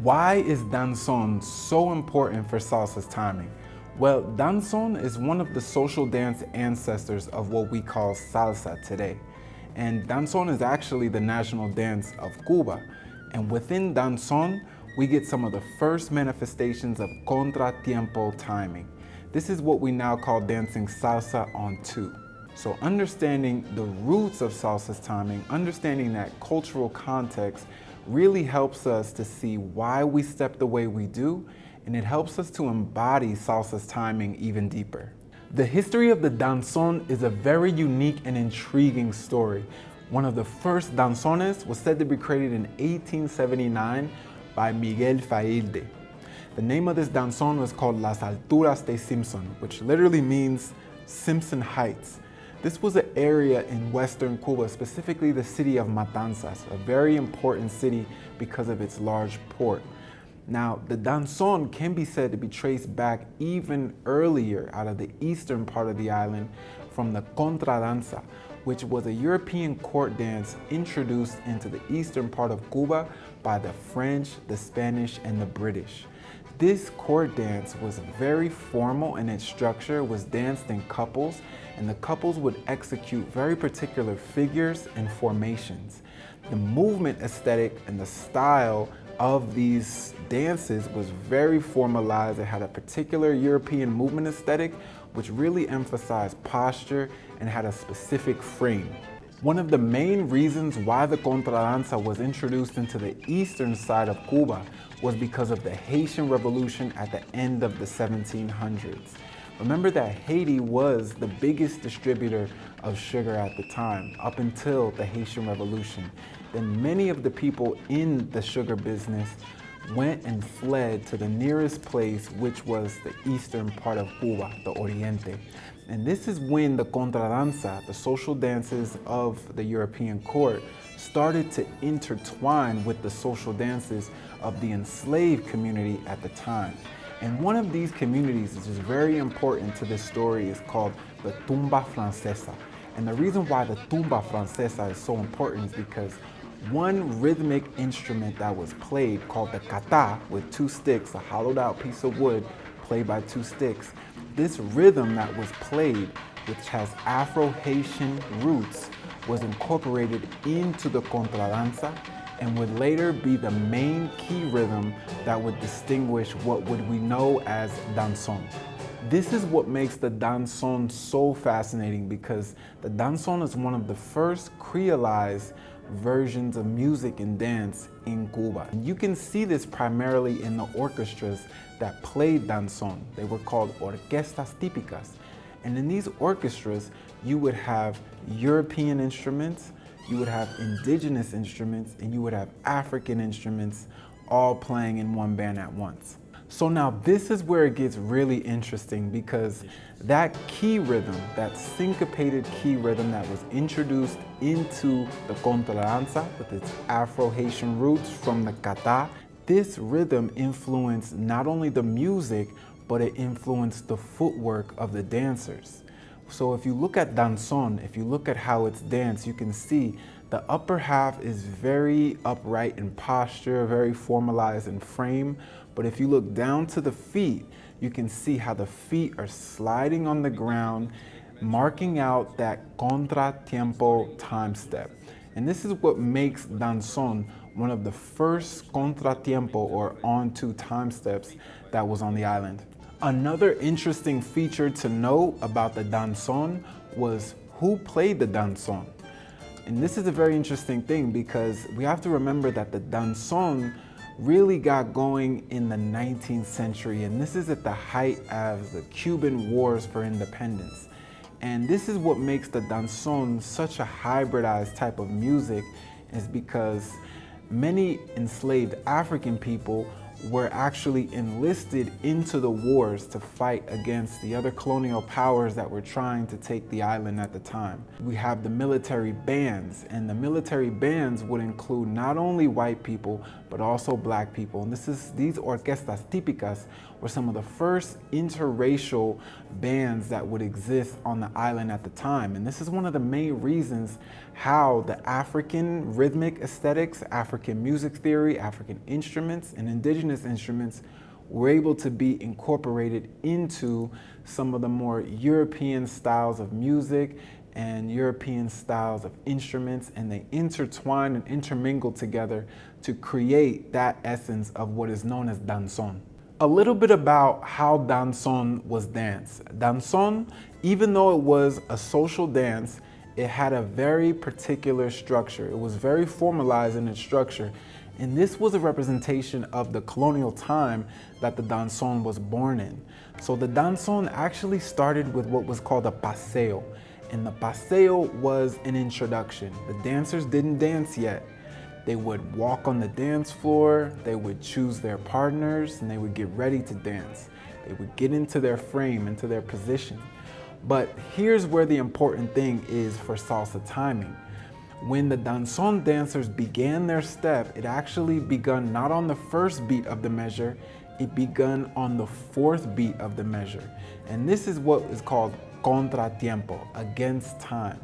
Why is danzón so important for salsa's timing? Well, danzón is one of the social dance ancestors of what we call salsa today. And danzón is actually the national dance of Cuba. And within danzón, we get some of the first manifestations of contratiempo timing. This is what we now call dancing salsa on two. So understanding the roots of salsa's timing, understanding that cultural context really helps us to see why we step the way we do, and it helps us to embody salsa's timing even deeper. The history of the danzón is a very unique and intriguing story. One of the first danzones was said to be created in 1879 by Miguel Failde. The name of this danzón was called Las Alturas de Simpson, which literally means Simpson Heights. This was an area in western Cuba, specifically the city of Matanzas, a very important city because of its large port. Now, the danzón can be said to be traced back even earlier out of the eastern part of the island from the contradanza, which was a European court dance introduced into the eastern part of Cuba by the French, the Spanish, and the British. This court dance was very formal in its structure, was danced in couples, and the couples would execute very particular figures and formations. The movement aesthetic and the style of these dances was very formalized. It had a particular European movement aesthetic, which really emphasized posture and had a specific frame. One of the main reasons why the contradanza was introduced into the eastern side of Cuba was because of the Haitian Revolution at the end of the 1700s. Remember that Haiti was the biggest distributor of sugar at the time, up until the Haitian Revolution. Then many of the people in the sugar business went and fled to the nearest place, which was the eastern part of Cuba, the Oriente. And this is when the contradanza, the social dances of the European court, started to intertwine with the social dances of the enslaved community at the time. And one of these communities, which is very important to this story, is called the tumba francesa. And the reason why the tumba francesa is so important is because one rhythmic instrument that was played, called the kata, with two sticks, a hollowed out piece of wood played by two sticks, this rhythm that was played, which has Afro-Haitian roots, was incorporated into the contradanza and would later be the main key rhythm that would distinguish what would we know as danzón. This is what makes the danzón so fascinating, because the danzón is one of the first creolized versions of music and dance in Cuba. And you can see this primarily in the orchestras that played danzón. They were called orquestas típicas. And in these orchestras, you would have European instruments, you would have indigenous instruments, and you would have African instruments all playing in one band at once. So now this is where it gets really interesting, because that key rhythm, that syncopated key rhythm that was introduced into the contradanza with its Afro-Haitian roots from the kata, this rhythm influenced not only the music, but it influenced the footwork of the dancers. So if you look at danzón, if you look at how it's danced, you can see the upper half is very upright in posture, very formalized in frame. But if you look down to the feet, you can see how the feet are sliding on the ground, marking out that contratiempo time step. And this is what makes danzón one of the first contratiempo or on-two time steps that was on the island. Another interesting feature to note about the danzón was who played the danzón. And this is a very interesting thing, because we have to remember that the danzón really got going in the 19th century, and this is at the height of the Cuban Wars for Independence. And this is what makes the danzón such a hybridized type of music, is because many enslaved African people were actually enlisted into the wars to fight against the other colonial powers that were trying to take the island at the time. We have the military bands, and the military bands would include not only white people, but also black people. And these orquestas típicas were some of the first interracial bands that would exist on the island at the time. And this is one of the main reasons how the African rhythmic aesthetics, African music theory, African instruments, and indigenous instruments were able to be incorporated into some of the more European styles of music and European styles of instruments, and they intertwine and intermingle together to create that essence of what is known as danzón. A little bit about how danzón was danced. Danzón, even though it was a social dance, it had a very particular structure. It was very formalized in its structure. And this was a representation of the colonial time that the danzón was born in. So the danzón actually started with what was called a paseo. And the paseo was an introduction. The dancers didn't dance yet. They would walk on the dance floor, they would choose their partners, and they would get ready to dance. They would get into their frame, into their position. But here's where the important thing is for salsa timing. When the danzón dancers began their step, it actually begun not on the first beat of the measure, it begun on the fourth beat of the measure. And this is what is called contratiempo, against time.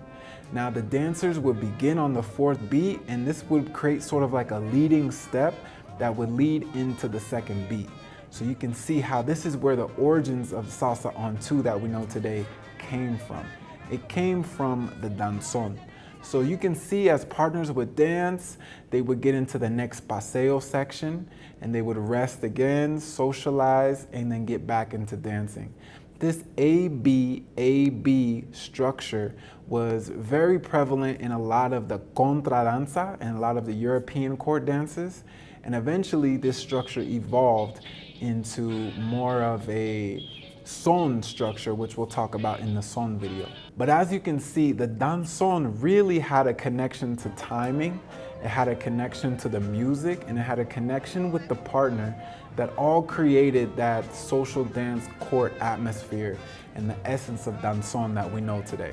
Now the dancers would begin on the fourth beat, and this would create sort of like a leading step that would lead into the second beat. So you can see how this is where the origins of salsa on two that we know today came from. It came from the danzón. So you can see as partners would dance, they would get into the next paseo section, and they would rest again, socialize, and then get back into dancing. This A-B structure was very prevalent in a lot of the contradanza and a lot of the European court dances. And eventually this structure evolved into more of a son structure, which we'll talk about in the son video. But as you can see, the danzón really had a connection to timing, it had a connection to the music, and it had a connection with the partner that all created that social dance court atmosphere and the essence of danzón that we know today.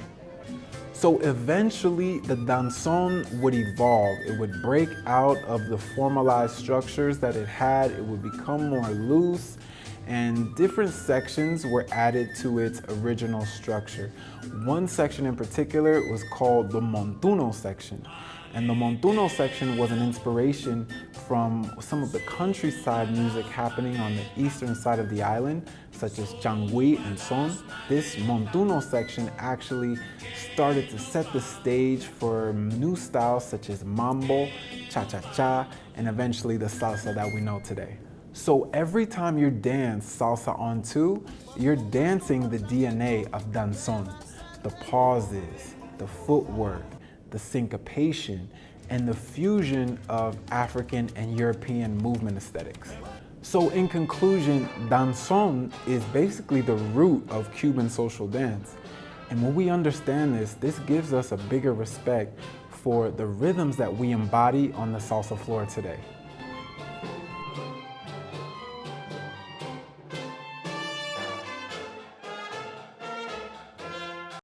So eventually the danzón would evolve. It would break out of the formalized structures that it had. It would become more loose, and different sections were added to its original structure. One section in particular was called the montuno section. And the montuno section was an inspiration from some of the countryside music happening on the eastern side of the island, such as changüí and son. This montuno section actually started to set the stage for new styles such as mambo, cha-cha-chá, and eventually the salsa that we know today. So every time you dance salsa on two, you're dancing the DNA of danzón, the pauses, the footwork, the syncopation, and the fusion of African and European movement aesthetics. So in conclusion, danzón is basically the root of Cuban social dance. And when we understand this, this gives us a bigger respect for the rhythms that we embody on the salsa floor today.